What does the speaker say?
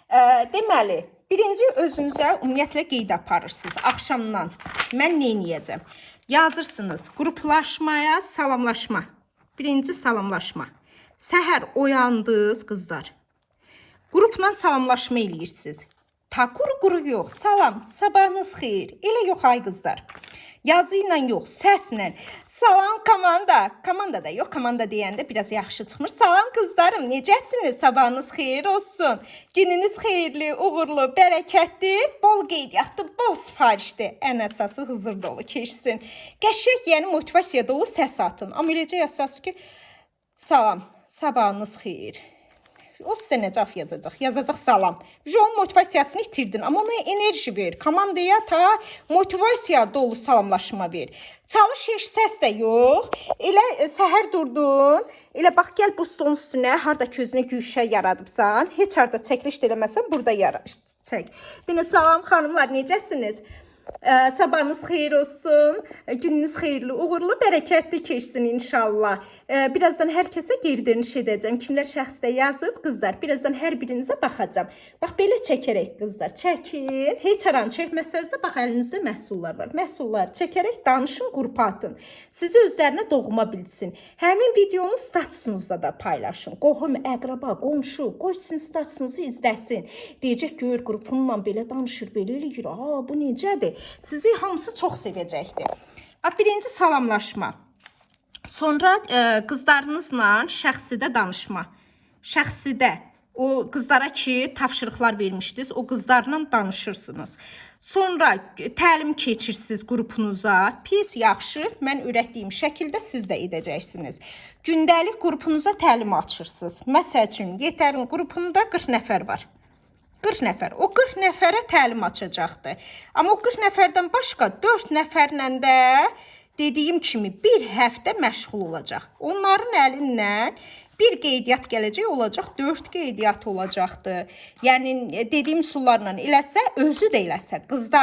Deməli, birinci özünüzə ümumiyyətlə qeyd aparırsınız. Axşamdan mən nə edəcəm? Yazırsınız qruplaşmaya salamlaşma. Birinci salamlaşma. Səhər oyandınız qızlar. Qrupla salamlaşma eləyirsiniz. Ta quru yox, salam, sabahınız xeyir. Elə yox ay qızlar. Yazı ilə yox, səslə. Salam komanda. Komanda da yox, komanda deyəndə biraz yaxşı çıxmır. Salam qızlarım, necəsiniz? Sabahınız xeyir olsun. Gününüz xeyirli, uğurlu, bərəkətli, bol qeydiyyatlı, bol sifarişli. Ən əsası huzur dolu keçsin. Qəşəng, yəni motivasiya dolu səs atın. Amma eləcə yazsınız ki, salam, sabahınız xeyir. O sizə nə cavab yazacaq? Yazacaq salam. Onun motivasiyasını itirdin, amma ona enerji ver. Komandaya ta motivasiya dolu salamlaşma ver. Çalış heç səs də yox. Elə səhər durdun. Elə bax gəl bu stolun üstünə harda közünə güşə yaradıbsan. Heç harda çəkiliş də eləməsən burada çək. Dinə salam xanımlar, necəsiniz? Sabahınız xeyir olsun, gününüz xeyirli, uğurlu, bərəkətli keçsin inşallah. Birazdan hər kəsə geri dönüş edəcəm. Kimlər şəxsdə yazıb, qızlar, birazdan hər birinizə baxacağım. Bax, belə çəkərək qızlar, çəkin. Heç aran çəkməsəz də, bax, əlinizdə məhsullar var. Məhsullar çəkərək danışın, qrupa atın. Sizi özlərinə doğma bilsin. Həmin videonu statusunuzda da paylaşın. Qohum, əqraba, qonşu, qoy sizin statusunuzu izləsin. Deyəcək, gör, qrupunla belə danışır, belə eləyir. Bu necədir? Sizi hamısı çox sevəcəkdir. Birinci salamlaşma. Sonra qızlarınızla şəxsidə danışma. Şəxsidə. O qızlara ki, tapşırıqlar vermişdiniz, o qızlarla danışırsınız. Sonra təlim keçirsiniz qrupunuza. Pis, yaxşı, mən öyrətdiyim şəkildə siz də edəcəksiniz. Gündəlik qrupunuza təlim açırsınız. Məsəl üçün, Yetərin qrupunda 40 nəfər var. 40 nəfər. O 40 nəfərə təlim açacaqdır. Amma o 40 nəfərdən başqa 4 nəfərlə də dediyim kimi bir həftə məşğul olacaq. Onların əlindən bir qeydiyyat gələcək olacaq, 4 qeydiyyat olacaqdır. Yəni dediyim üsullarla eləsə, özü də eləsə, qızlar